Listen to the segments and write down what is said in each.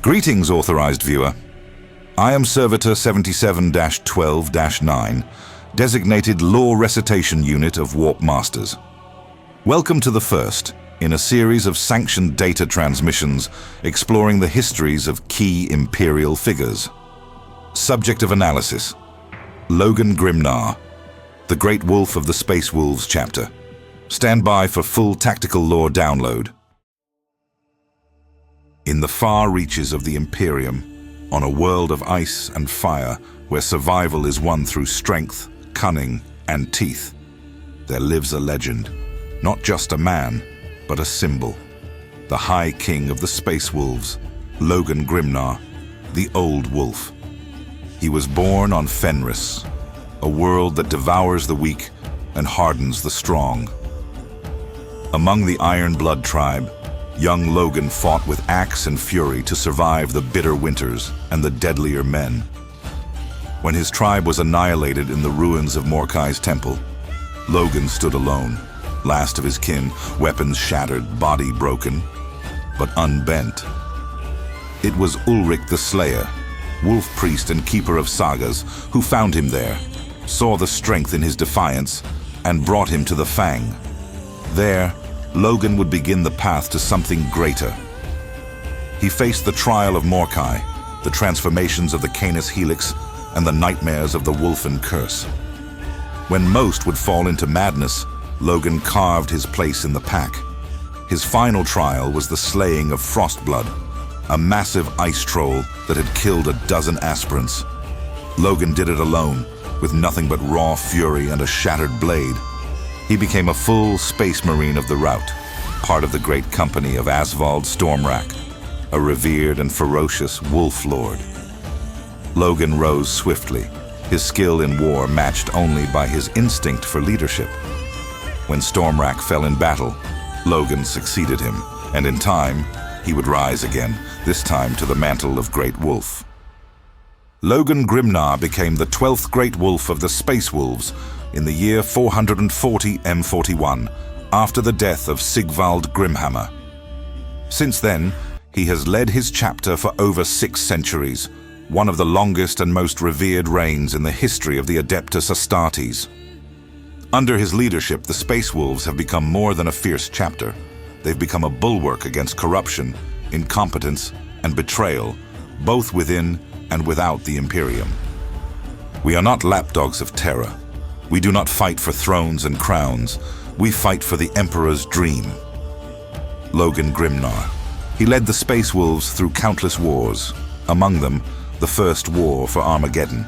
Greetings, authorized viewer. I am Servitor 77-12-9, designated Law Recitation Unit of Warp Masters. Welcome to the first in a series of sanctioned data transmissions exploring the histories of key Imperial figures. Subject of analysis: Logan Grimnar, the Great Wolf of the Space Wolves chapter. Stand by for full tactical lore download. In the far reaches of the Imperium, on a world of ice and fire where survival is won through strength, cunning, and teeth, there lives a legend. Not just a man, but a symbol. The High King of the Space Wolves, Logan Grimnar, the Old Wolf. He was born on Fenris, a world that devours the weak and hardens the strong. Among the Iron Blood tribe, young Logan fought with axe and fury to survive the bitter winters and the deadlier men. When his tribe was annihilated in the ruins of Morkai's temple, Logan stood alone, last of his kin, weapons shattered, body broken, but unbent. It was Ulrik the Slayer, wolf priest and keeper of sagas, who found him there, saw the strength in his defiance, and brought him to the Fang. There, Logan would begin the path to something greater. He faced the trial of Morkai, the transformations of the Canis Helix, and the nightmares of the Wolfen Curse. When most would fall into madness, Logan carved his place in the pack. His final trial was the slaying of Frostblood, a massive ice troll that had killed a dozen aspirants. Logan did it alone, with nothing but raw fury and a shattered blade. He became a full space marine of the Rout, part of the great company of Asvald Stormrack, a revered and ferocious wolf lord. Logan rose swiftly, his skill in war matched only by his instinct for leadership. When Stormrack fell in battle, Logan succeeded him, and in time, he would rise again, this time to the mantle of Great Wolf. Logan Grimnar became the 12th Great Wolf of the Space Wolves in the year 440 M41, after the death of Sigvald Grimhammer. Since then, he has led his chapter for over 6 centuries, one of the longest and most revered reigns in the history of the Adeptus Astartes. Under his leadership, the Space Wolves have become more than a fierce chapter. They've become a bulwark against corruption, incompetence, and betrayal, both within and without the Imperium. We are not lapdogs of Terra. We do not fight for thrones and crowns. We fight for the Emperor's dream. Logan Grimnar. He led the Space Wolves through countless wars, among them, the first war for Armageddon.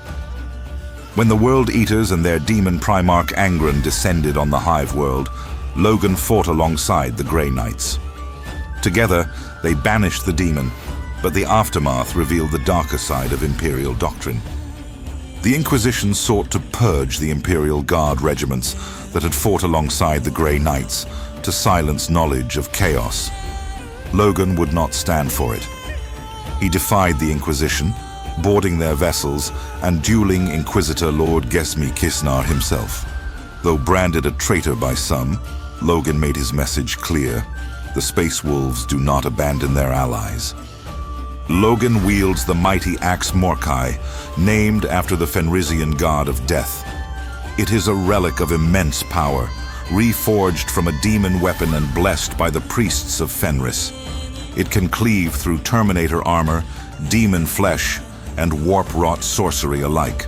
When the World Eaters and their demon Primarch Angron descended on the Hive World, Logan fought alongside the Grey Knights. Together, they banished the demon, but the aftermath revealed the darker side of Imperial doctrine. The Inquisition sought to purge the Imperial Guard regiments that had fought alongside the Grey Knights to silence knowledge of chaos. Logan would not stand for it. He defied the Inquisition, boarding their vessels and dueling Inquisitor Lord Gesmi Kisnar himself. Though branded a traitor by some, Logan made his message clear: the Space Wolves do not abandon their allies. Logan wields the mighty axe Morkai, named after the Fenrisian god of death. It is a relic of immense power, reforged from a demon weapon and blessed by the priests of Fenris. It can cleave through Terminator armor, demon flesh, and warp-wrought sorcery alike.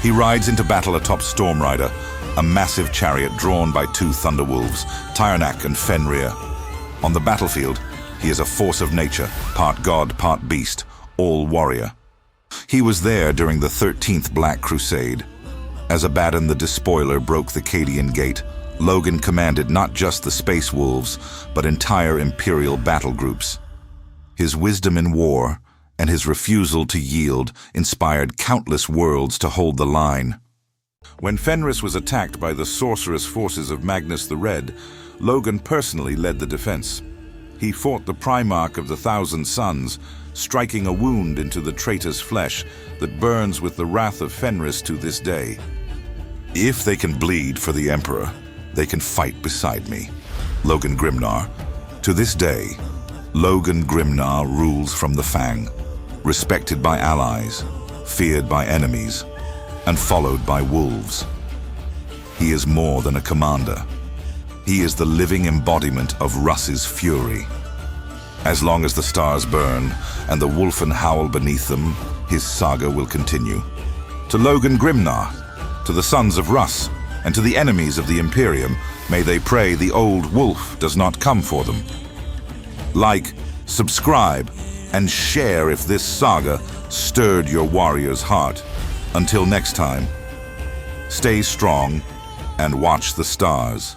He rides into battle atop Stormrider, a massive chariot drawn by 2 Thunderwolves, Tyrnak and Fenrir. On the battlefield, he is a force of nature, part god, part beast, all warrior. He was there during the 13th Black Crusade. As Abaddon the Despoiler broke the Cadian Gate, Logan commanded not just the Space Wolves, but entire Imperial battle groups. His wisdom in war and his refusal to yield inspired countless worlds to hold the line. When Fenris was attacked by the sorcerous forces of Magnus the Red, Logan personally led the defense. He fought the Primarch of the Thousand Suns, striking a wound into the traitor's flesh that burns with the wrath of Fenris to this day. If they can bleed for the Emperor, they can fight beside me. Logan Grimnar. To this day, Logan Grimnar rules from the Fang, respected by allies, feared by enemies, and followed by wolves. He is more than a commander. He is the living embodiment of Russ's fury. As long as the stars burn and the wolfen howl beneath them, his saga will continue. To Logan Grimnar, to the sons of Russ, and to the enemies of the Imperium, may they pray the old wolf does not come for them. Like, subscribe, and share if this saga stirred your warrior's heart. Until next time, stay strong and watch the stars.